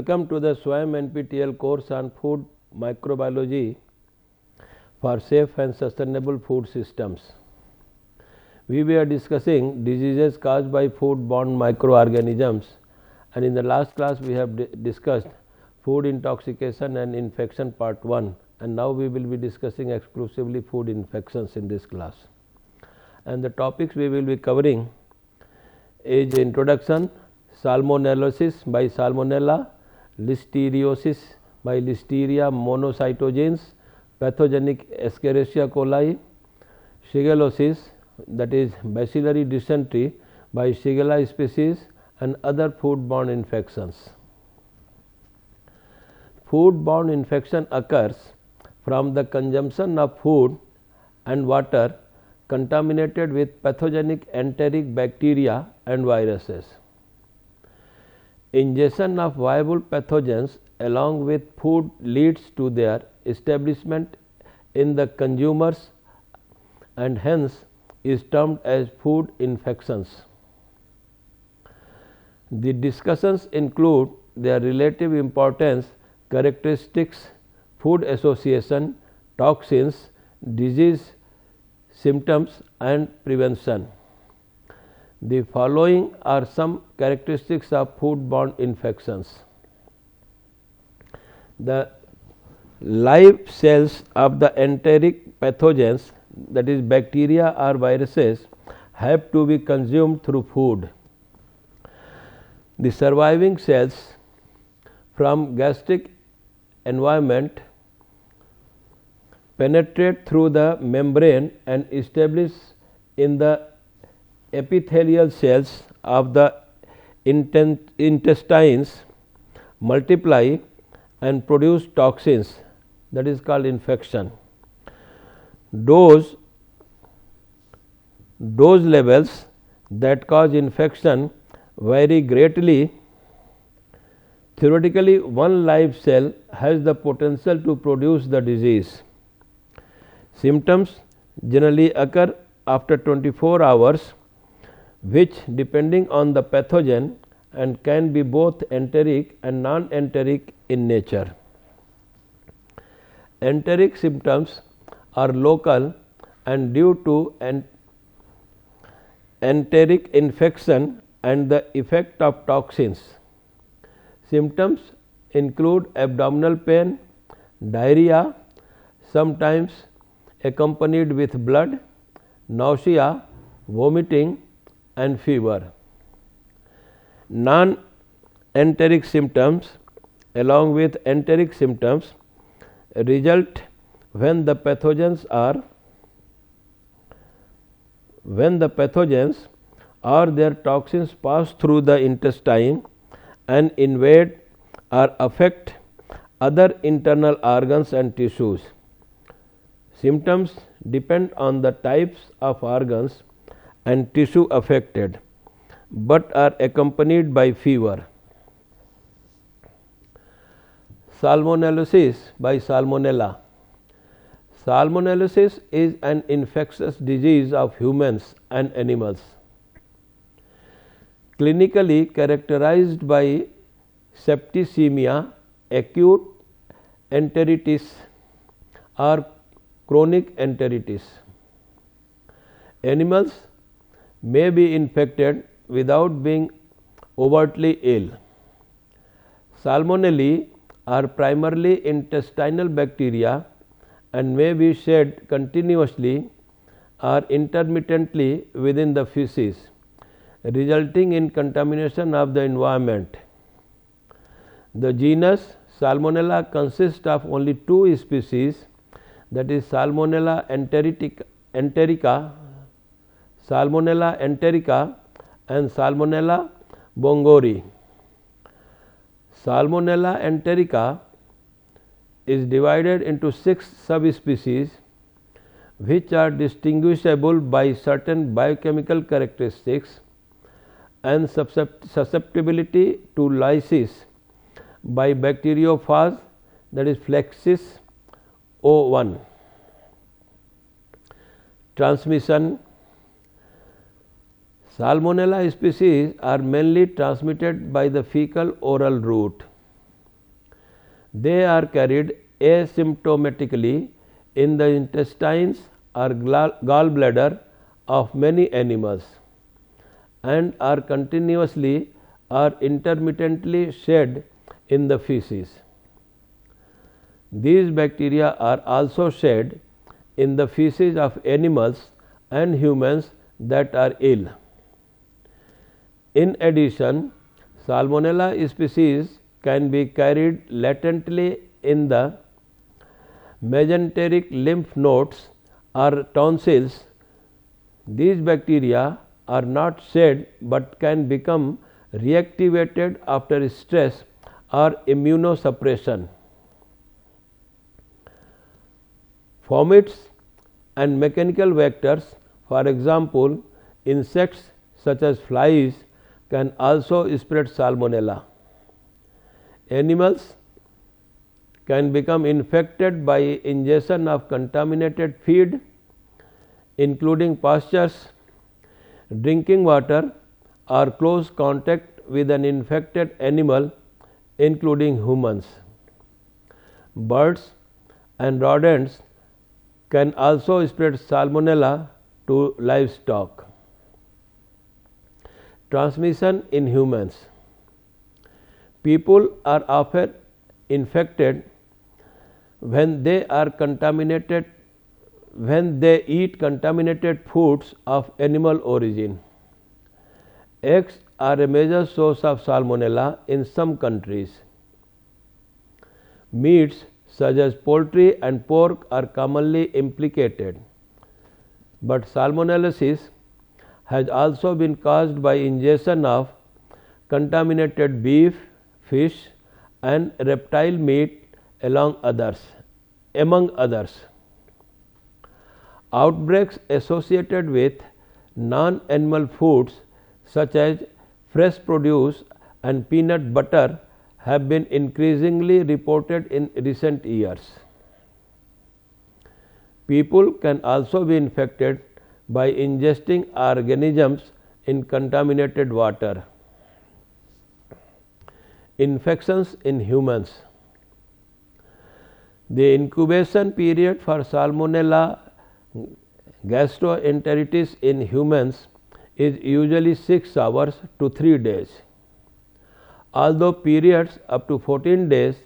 Welcome to the SWAYAM NPTEL course on food microbiology for safe and sustainable food systems. We were discussing diseases caused by food-borne microorganisms, and in the last class we have discussed food intoxication and infection part 1, and now we will be discussing exclusively food infections in this class. And the topics we will be covering is introduction, salmonellosis by Salmonella, listeriosis by Listeria monocytogenes, pathogenic Escherichia coli, shigellosis, that is bacillary dysentery by Shigella species, and other food-borne infections. Food-borne infection occurs from the consumption of food and water contaminated with pathogenic enteric bacteria and viruses. Ingestion of viable pathogens along with food leads to their establishment in the consumers and hence is termed as food infections. The discussions include their relative importance, characteristics, food association, toxins, disease symptoms and prevention. The following are some characteristics of food-borne infections. The live cells of the enteric pathogens, that is bacteria or viruses, have to be consumed through food. The surviving cells from gastric environment penetrate through the membrane and establish in the epithelial cells of the intestines, multiply and produce toxins, that is called infection. Dose levels that cause infection vary greatly. Theoretically, one live cell has the potential to produce the disease. Symptoms generally occur after 24 hours, which depending on the pathogen and can be both enteric and non-enteric in nature. Enteric symptoms are local and due to enteric infection and the effect of toxins. Symptoms include abdominal pain, diarrhea, sometimes accompanied with blood, nausea, vomiting and fever. Non-enteric symptoms along with enteric symptoms result when the pathogens or their toxins pass through the intestine and invade or affect other internal organs and tissues. Symptoms depend on the types of organs and tissue affected, but are accompanied by fever. Salmonellosis by Salmonella. Salmonellosis is an infectious disease of humans and animals. Clinically characterized by septicemia, acute enteritis or chronic enteritis. Animals may be infected without being overtly ill. Salmonella are primarily intestinal bacteria and may be shed continuously or intermittently within the feces, resulting in contamination of the environment. The genus Salmonella consists of only 2 species, that is Salmonella enterica and Salmonella bongori. Salmonella enterica is divided into 6 subspecies, which are distinguishable by certain biochemical characteristics and susceptibility to lysis by bacteriophage, that is Flexis O1. Transmission. Salmonella species are mainly transmitted by the fecal oral route. They are carried asymptomatically in the intestines or gallbladder of many animals and are continuously or intermittently shed in the feces. These bacteria are also shed in the feces of animals and humans that are ill. In addition, Salmonella species can be carried latently in the mesenteric lymph nodes or tonsils. These bacteria are not shed but can become reactivated after stress or immunosuppression. Vomits and mechanical vectors, for example, insects such as flies, can also spread Salmonella. Animals can become infected by ingestion of contaminated feed, including pastures, drinking water, or close contact with an infected animal, including humans. Birds and rodents can also spread Salmonella to livestock. Transmission in humans. People are often infected when they eat contaminated foods of animal origin. Eggs are a major source of Salmonella in some countries. Meats such as poultry and pork are commonly implicated, but Salmonellosis has also been caused by ingestion of contaminated beef, fish, and reptile meat among others. Outbreaks associated with non-animal foods such as fresh produce and peanut butter have been increasingly reported in recent years. People can also be infected by ingesting organisms in contaminated water. Infections in humans. The incubation period for Salmonella gastroenteritis in humans is usually 6 hours to 3 days, although periods up to 14 days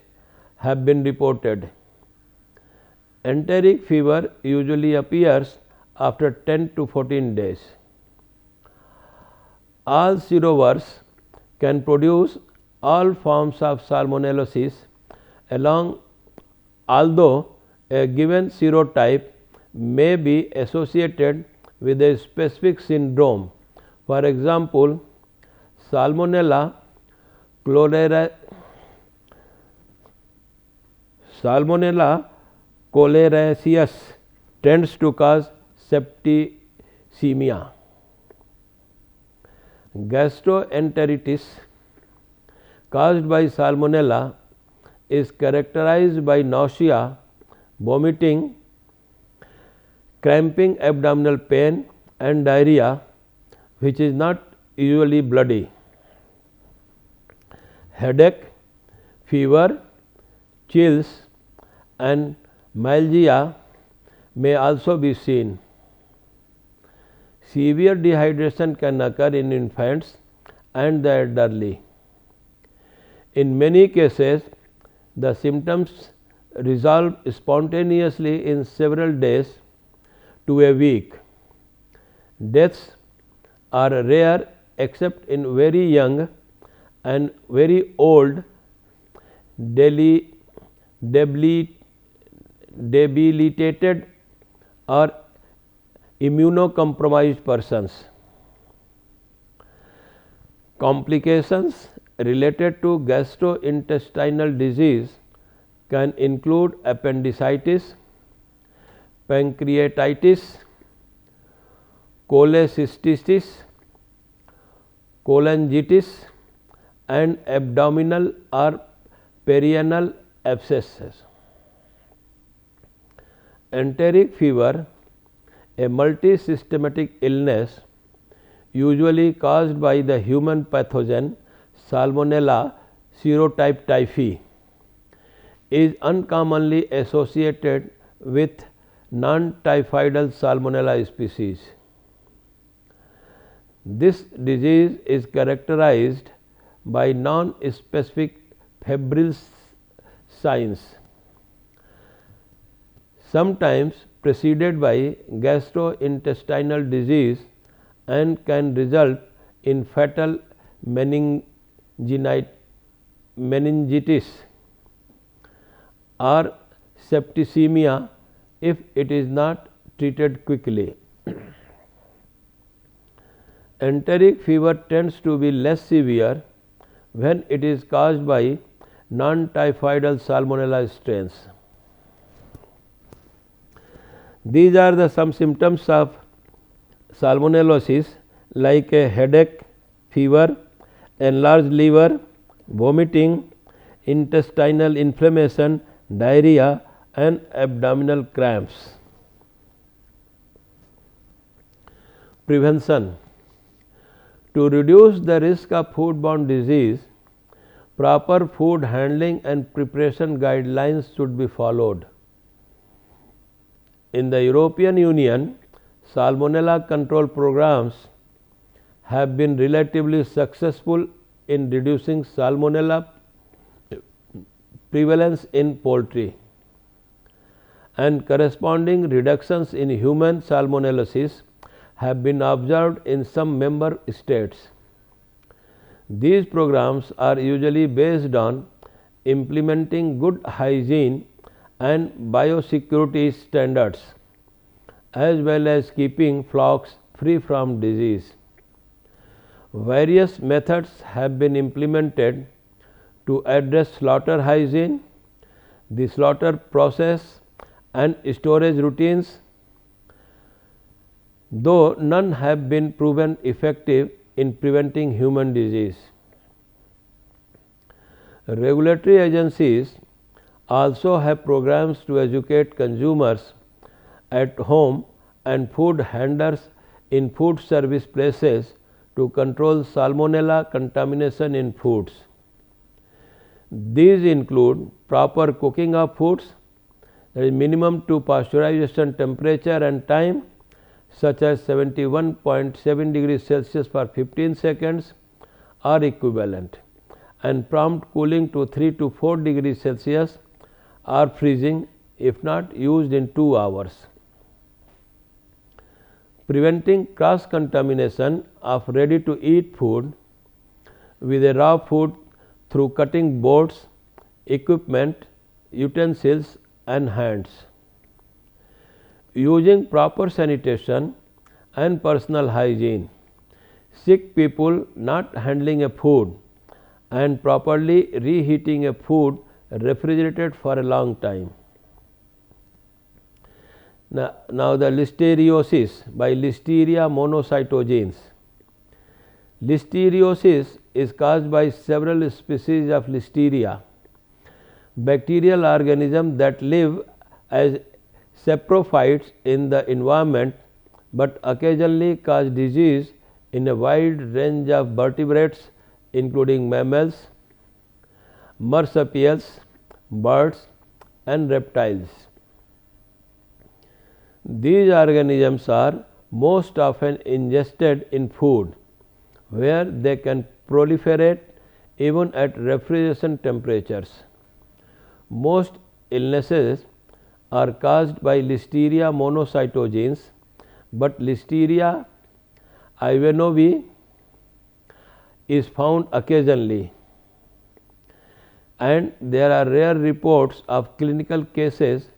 have been reported. Enteric fever usually appears after 10 to 14 days. All serovars can produce all forms of salmonellosis, although a given serotype may be associated with a specific syndrome. For example, Salmonella choleraceus tends to cause septicemia. Gastroenteritis caused by Salmonella is characterized by nausea, vomiting, cramping abdominal pain, and diarrhea, which is not usually bloody. Headache, fever, chills, and myalgia may also be seen. Severe dehydration can occur in infants and the elderly. In many cases, the symptoms resolve spontaneously in several days to a week. Deaths are rare except in very young and very old debilitated or immunocompromised persons. Complications related to gastrointestinal disease can include appendicitis, pancreatitis, cholecystitis, cholangitis, and abdominal or perianal abscesses. Enteric fever, a multisystematic illness usually caused by the human pathogen Salmonella serotype typhi, is uncommonly associated with non-typhoidal Salmonella species. This disease is characterized by non-specific febrile signs, sometimes preceded by gastrointestinal disease, and can result in fatal meningitis or septicemia if it is not treated quickly. Enteric fever tends to be less severe when it is caused by non-typhoidal Salmonella strains. These are some symptoms of salmonellosis, like a headache, fever, enlarged liver, vomiting, intestinal inflammation, diarrhea, and abdominal cramps. Prevention. To reduce the risk of foodborne disease, proper food handling and preparation guidelines should be followed. In the European Union, Salmonella control programs have been relatively successful in reducing Salmonella prevalence in poultry, and corresponding reductions in human salmonellosis have been observed in some member states. These programs are usually based on implementing good hygiene and biosecurity standards, as well as keeping flocks free from disease. Various methods have been implemented to address slaughter hygiene, the slaughter process, and storage routines, though none have been proven effective in preventing human disease. Regulatory agencies also have programs to educate consumers at home and food handlers in food service places to control Salmonella contamination in foods. These include proper cooking of foods, that is minimum to pasteurization temperature and time, such as 71.7 degrees Celsius for 15 seconds or equivalent, and prompt cooling to 3 to 4 degrees Celsius or freezing if not used in 2 hours. Preventing cross contamination of ready to eat food with a raw food through cutting boards, equipment, utensils, and hands. Using proper sanitation and personal hygiene. Sick people not handling a food and properly reheating a food refrigerated for a long time. Now the listeriosis by Listeria monocytogenes. Listeriosis is caused by several species of Listeria, bacterial organisms that live as saprophytes in the environment, but occasionally cause disease in a wide range of vertebrates including mammals, marsupials, birds, and reptiles. These organisms are most often ingested in food, where they can proliferate even at refrigeration temperatures. Most illnesses are caused by Listeria monocytogenes, but Listeria ivanovi is found occasionally, and there are rare reports of clinical cases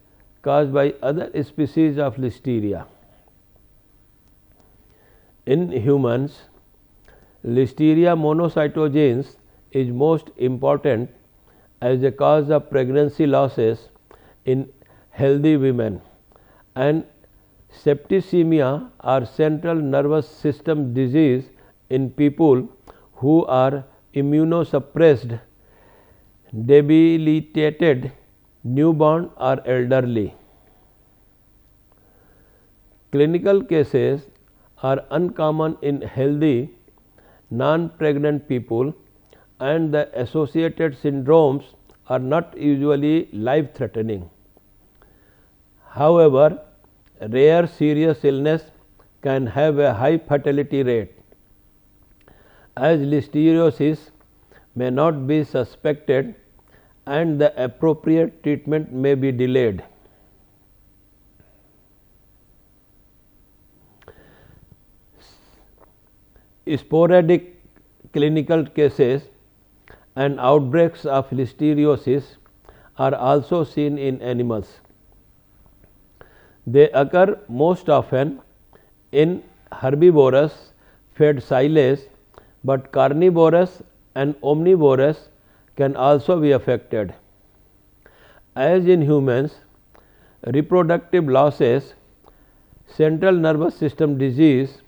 caused by other species of Listeria. In humans, Listeria monocytogenes is most important as a cause of pregnancy losses in healthy women, and septicemia or central nervous system disease in people who are immunosuppressed, debilitated, newborn or elderly. Clinical cases are uncommon in healthy, non-pregnant people, and the associated syndromes are not usually life-threatening. However, rare serious illness can have a high fatality rate, as listeriosis may not be suspected and the appropriate treatment may be delayed. Sporadic clinical cases and outbreaks of listeriosis are also seen in animals. They occur most often in herbivorous fed silage, but carnivorous and omnivorous can also be affected. As in humans, reproductive losses, central nervous system disease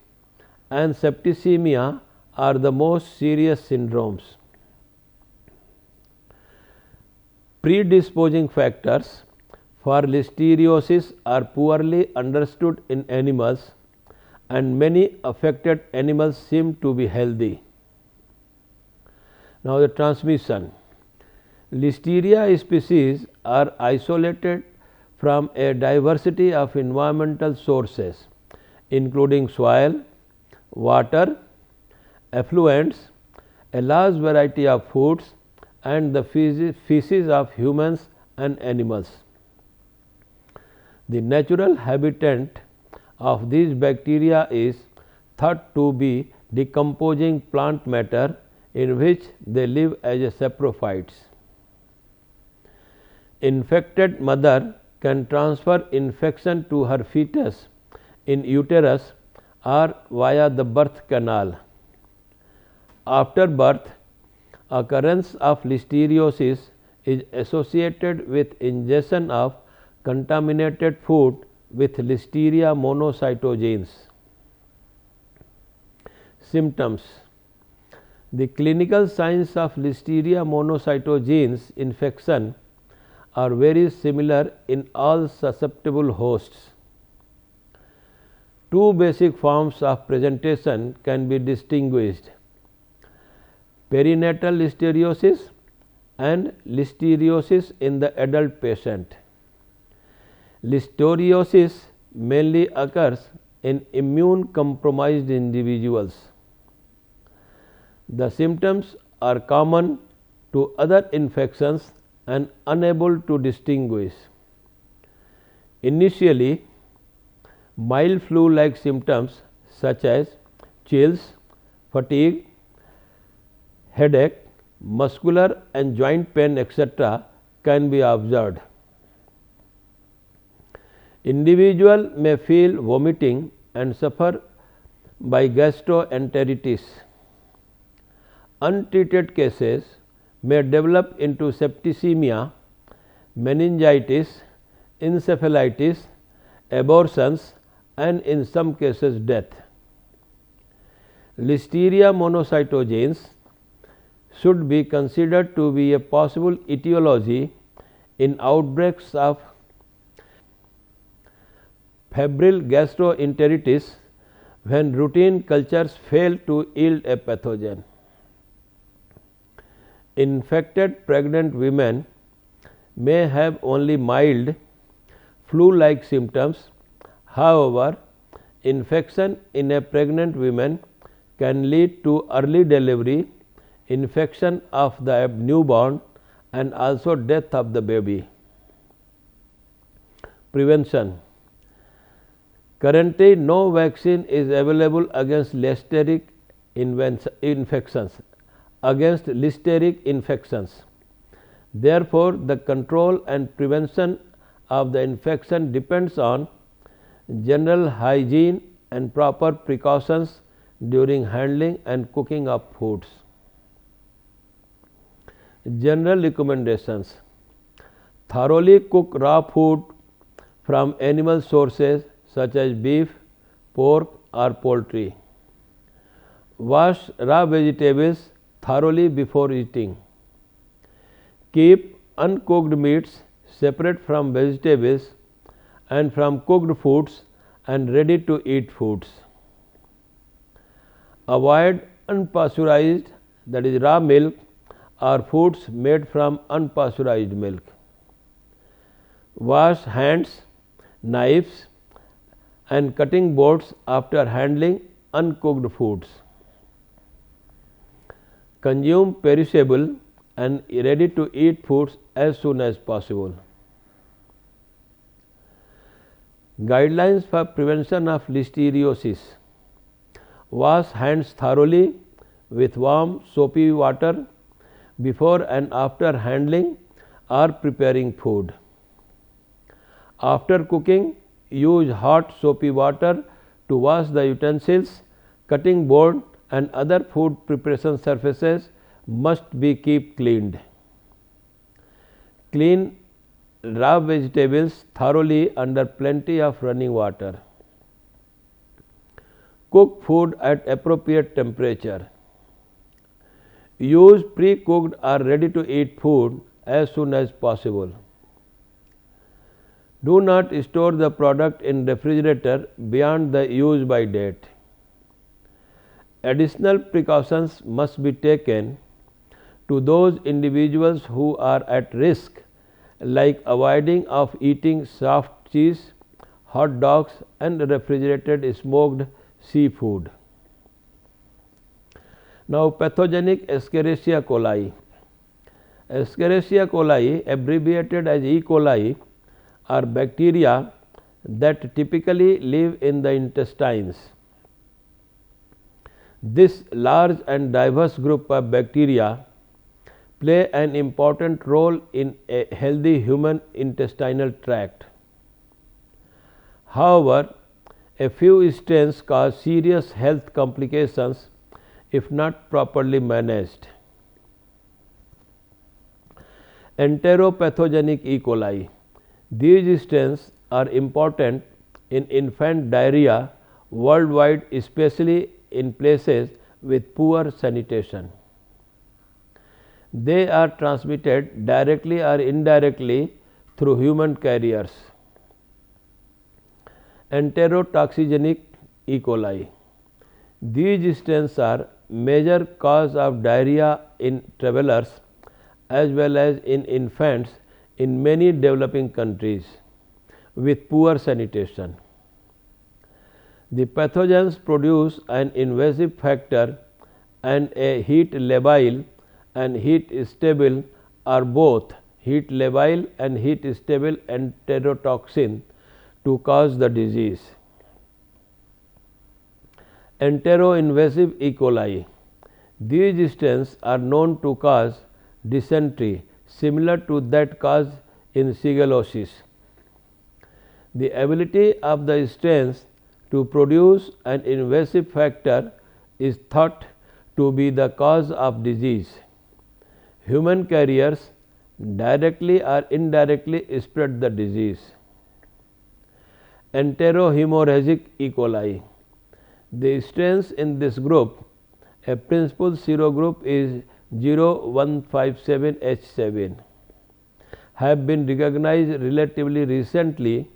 and septicemia are the most serious syndromes. Predisposing factors for listeriosis are poorly understood in animals, and many affected animals seem to be healthy. Now, the transmission. Listeria species are isolated from a diversity of environmental sources, including soil, water, effluents, a large variety of foods, and the feces of humans and animals. The natural habitat of these bacteria is thought to be decomposing plant matter in which they live as saprophytes. Infected mother can transfer infection to her fetus in uterus or via the birth canal. After birth, occurrence of listeriosis is associated with ingestion of contaminated food with Listeria monocytogenes. Symptoms. The clinical signs of Listeria monocytogenes infection are very similar in all susceptible hosts. Two basic forms of presentation can be distinguished: perinatal listeriosis and listeriosis in the adult patient. Listeriosis mainly occurs in immune compromised individuals. The symptoms are common to other infections and unable to distinguish. Initially, mild flu-like symptoms such as chills, fatigue, headache, muscular and joint pain, etc., can be observed. Individual may feel vomiting and suffer by gastroenteritis. Untreated cases may develop into septicemia, meningitis, encephalitis, abortions, and in some cases death. Listeria monocytogenes should be considered to be a possible etiology in outbreaks of febrile gastroenteritis when routine cultures fail to yield a pathogen. Infected pregnant women may have only mild flu-like symptoms. However, infection in a pregnant woman can lead to early delivery, infection of the newborn, and also death of the baby. Prevention. Currently, no vaccine is available against Listeria infections. Therefore, the control and prevention of the infection depends on general hygiene and proper precautions during handling and cooking of foods. General recommendations: thoroughly cook raw food from animal sources such as beef, pork or poultry. Wash raw vegetables thoroughly before eating. Keep uncooked meats separate from vegetables and from cooked foods and ready to eat foods. Avoid unpasteurized, that is raw milk, or foods made from unpasteurized milk. Wash hands, knives and cutting boards after handling uncooked foods. Consume perishable and ready to eat foods as soon as possible. Guidelines for prevention of listeriosis. Wash hands thoroughly with warm soapy water before and after handling or preparing food. After cooking, use hot soapy water to wash the utensils. Cutting board and other food preparation surfaces must be kept cleaned. Clean raw vegetables thoroughly under plenty of running water. Cook food at appropriate temperature. Use pre-cooked or ready to eat food as soon as possible. Do not store the product in refrigerator beyond the use by date. Additional precautions must be taken to those individuals who are at risk, like avoiding of eating soft cheese, hot dogs and refrigerated smoked seafood. Now, pathogenic Escherichia coli. Escherichia coli, abbreviated as E. coli, are bacteria that typically live in the intestines. This large and diverse group of bacteria play an important role in a healthy human intestinal tract. However, a few strains cause serious health complications if not properly managed. Enteropathogenic E. coli. These strains are important in infant diarrhea worldwide, especially in places with poor sanitation. They are transmitted directly or indirectly through human carriers. Enterotoxigenic E. coli. These strains are major cause of diarrhea in travelers as well as in infants in many developing countries with poor sanitation. The pathogens produce an invasive factor and a heat labile and heat stable or both heat labile and heat stable enterotoxin to cause the disease. Enteroinvasive E. coli. These strains are known to cause dysentery similar to that caused in shigellosis. The ability of the strains to produce an invasive factor is thought to be the cause of disease. Human carriers directly or indirectly spread the disease. Enterohemorrhagic E. coli. The strains in this group, a principal serogroup is 0157H7, have been recognized relatively recently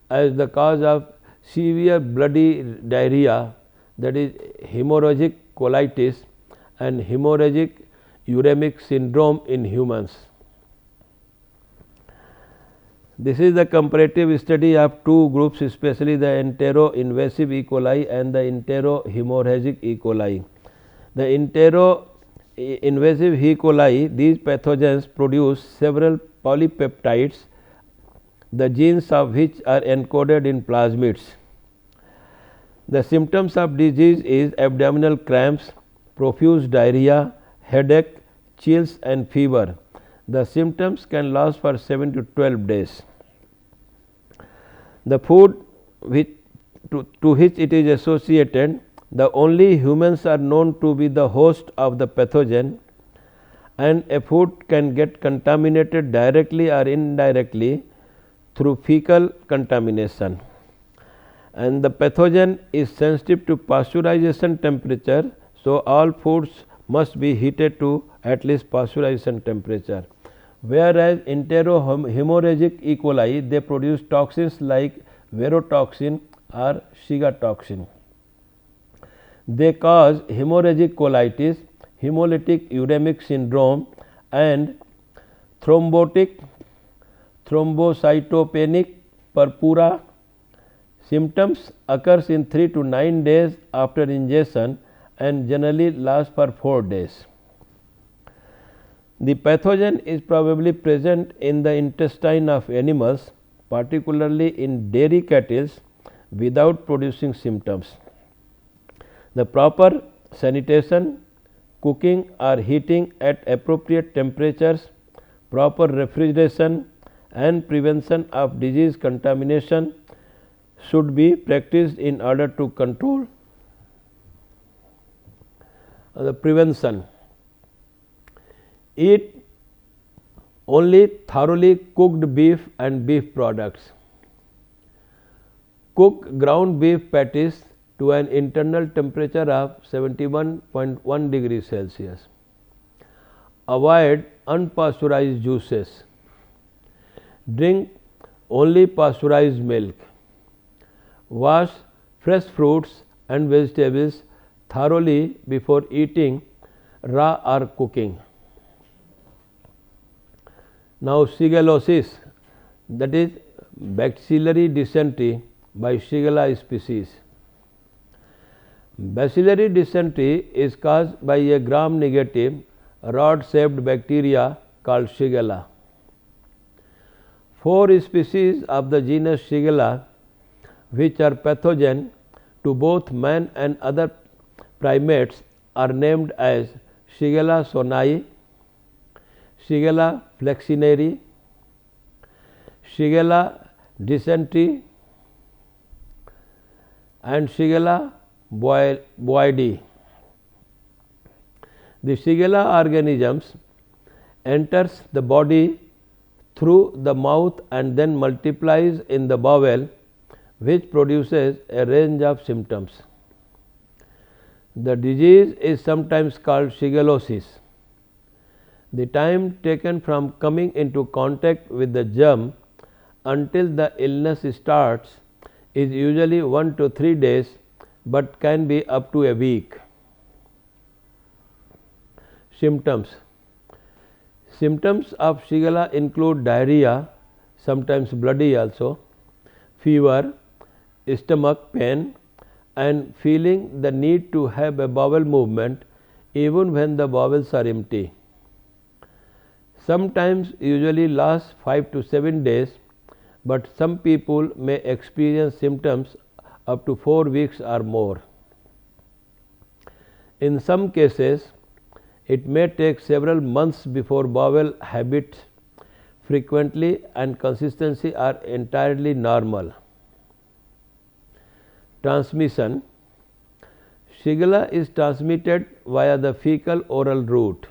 as the cause of severe bloody diarrhea, that is hemorrhagic colitis and hemorrhagic uremic syndrome in humans. This is the comparative study of two groups, especially the enteroinvasive E. coli and the enterohemorrhagic E. coli. The enteroinvasive E. coli, these pathogens produce several polypeptides, the genes of which are encoded in plasmids. The symptoms of disease is abdominal cramps, profuse diarrhea, headache, chills and fever. The symptoms can last for 7 to 12 days. The food to which it is associated, the only humans are known to be the host of the pathogen, and a food can get contaminated directly or indirectly through fecal contamination. And the pathogen is sensitive to pasteurization temperature, so all foods must be heated to at least pasteurization temperature. Whereas enterohemorrhagic E. coli, they produce toxins like verotoxin or cigatoxin. They cause hemorrhagic colitis, hemolytic uremic syndrome and thrombotic, thrombocytopenic purpura. Symptoms occurs in 3 to 9 days after ingestion and generally last for 4 days. The pathogen is probably present in the intestine of animals, particularly in dairy cattle, without producing symptoms. The proper sanitation, cooking or heating at appropriate temperatures, proper refrigeration and prevention of disease contamination should be practiced in order to control the prevention. Eat only thoroughly cooked beef and beef products. Cook ground beef patties to an internal temperature of 71.1 degrees Celsius. Avoid unpasteurized juices. Drink only pasteurized milk. Wash fresh fruits and vegetables thoroughly before eating, raw or cooking. Now, shigellosis, that is bacillary dysentery by Shigella species. Bacillary dysentery is caused by a gram-negative rod-shaped bacteria called Shigella. 4 species of the genus Shigella, which are pathogen to both man and other primates, are named as Shigella sonnei, Shigella flexneri, Shigella dysentery and Shigella boydii. The Shigella organisms enters the body through the mouth and then multiplies in the bowel, which produces a range of symptoms. The disease is sometimes called shigellosis. The time taken from coming into contact with the germ until the illness starts is usually 1 to 3 days, but can be up to a week. Symptoms. Symptoms of Shigella include diarrhea, sometimes bloody also, fever, stomach pain and feeling the need to have a bowel movement even when the bowels are empty. Sometimes usually lasts 5 to 7 days, but some people may experience symptoms up to 4 weeks or more. In some cases, it may take several months before bowel habits, frequency and consistency are entirely normal. Transmission. Shigella is transmitted via the fecal oral route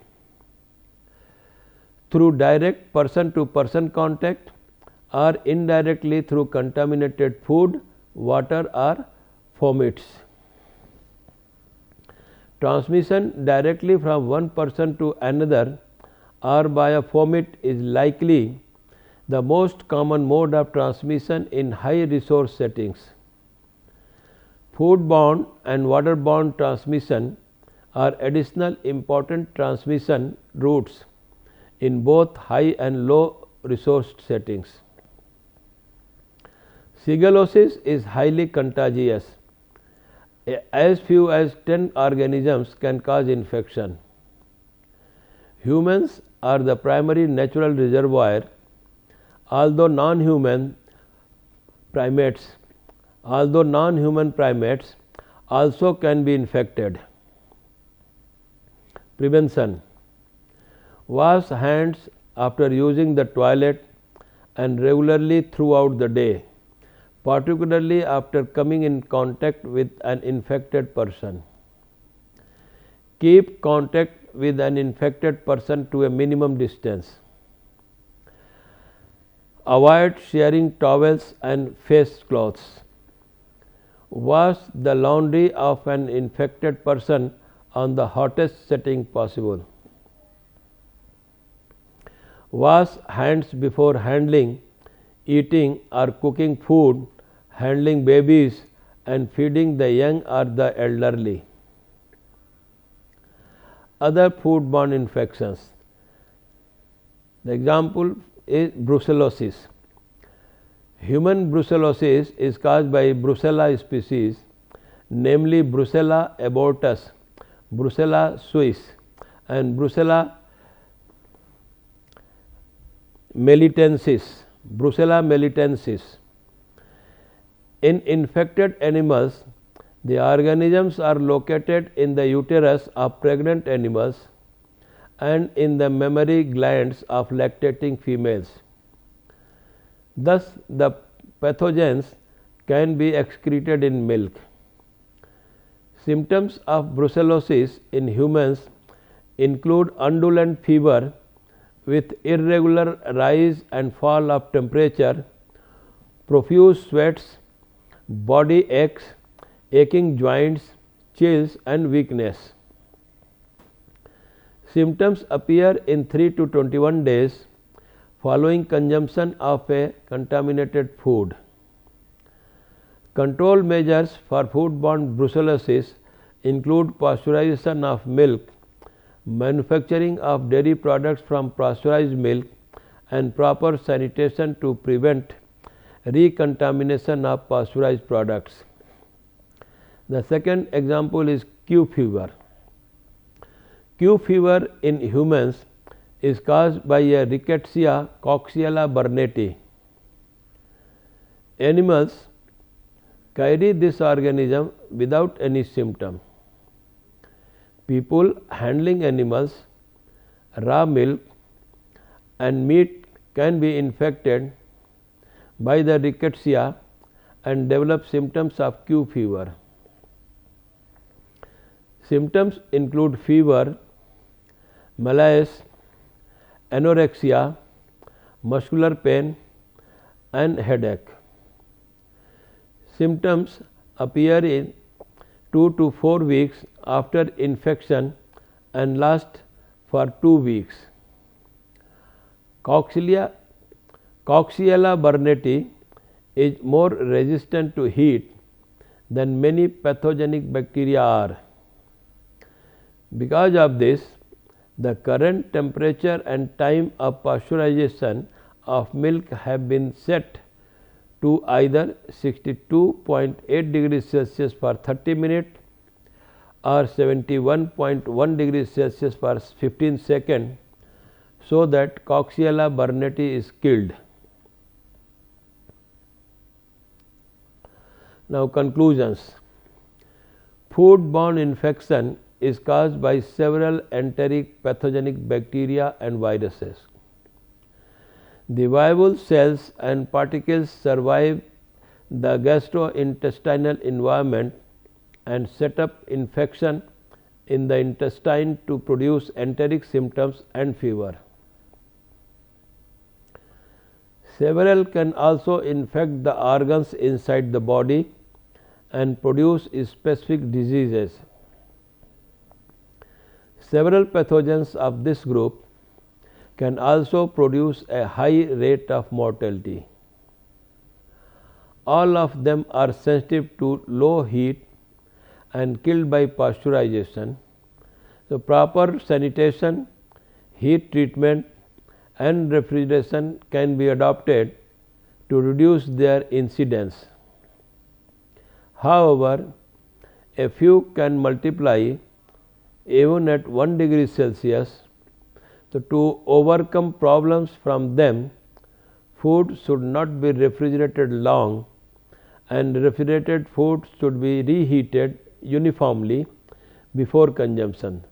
through direct person to person contact or indirectly through contaminated food, water or vomits. Transmission directly from one person to another or by a vomit is likely the most common mode of transmission in high resource settings. Foodborne and waterborne transmission are additional important transmission routes in both high and low resource settings. Shigellosis is highly contagious. As few as 10 organisms can cause infection. Humans are the primary natural reservoir, although non-human primates also can be infected. Prevention. Wash hands after using the toilet and regularly throughout the day, particularly after coming in contact with an infected person. Keep contact with an infected person to a minimum distance. Avoid sharing towels and face cloths. Wash the laundry of an infected person on the hottest setting possible. Wash hands before handling, eating or cooking food, handling babies and feeding the young or the elderly. Other foodborne infections. The example is brucellosis. Human brucellosis is caused by Brucella species, namely Brucella abortus, Brucella suis and Brucella melitensis. In infected animals, the organisms are located in the uterus of pregnant animals and in the mammary glands of lactating females. Thus, the pathogens can be excreted in milk. Symptoms of brucellosis in humans include undulant fever with irregular rise and fall of temperature, profuse sweats, body aches, aching joints, chills and weakness. Symptoms appear in 3 to 21 days following consumption of a contaminated food. Control measures for foodborne brucellosis include pasteurization of milk, manufacturing of dairy products from pasteurized milk and proper sanitation to prevent recontamination of pasteurized products. The second example is Q fever. Q fever in humans is caused by a Rickettsia coxiella burnetii. Animals carry this organism without any symptom. People handling animals, raw milk and meat can be infected by the Rickettsia and develop symptoms of Q fever. Symptoms include fever, malaise, anorexia, muscular pain and headache. Symptoms appear in 2 to 4 weeks after infection and last for 2 weeks. Coxiella burnetii is more resistant to heat than many pathogenic bacteria are. Because of this, the current temperature and time of pasteurization of milk have been set to either 62.8 degrees Celsius for 30 minutes or 71.1 degrees Celsius for 15 seconds, so that Coxiella burnetii is killed. Now, conclusions. Foodborne infection is caused by several enteric pathogenic bacteria and viruses. The viable cells and particles survive the gastrointestinal environment and set up infection in the intestine to produce enteric symptoms and fever. Several can also infect the organs inside the body and produce specific diseases. Several pathogens of this group can also produce a high rate of mortality. All of them are sensitive to low heat and killed by pasteurization. So, proper sanitation, heat treatment and refrigeration can be adopted to reduce their incidence. However, a few can multiply even at 1 degree Celsius. So, to overcome problems from them, food should not be refrigerated long and refrigerated food should be reheated uniformly before consumption.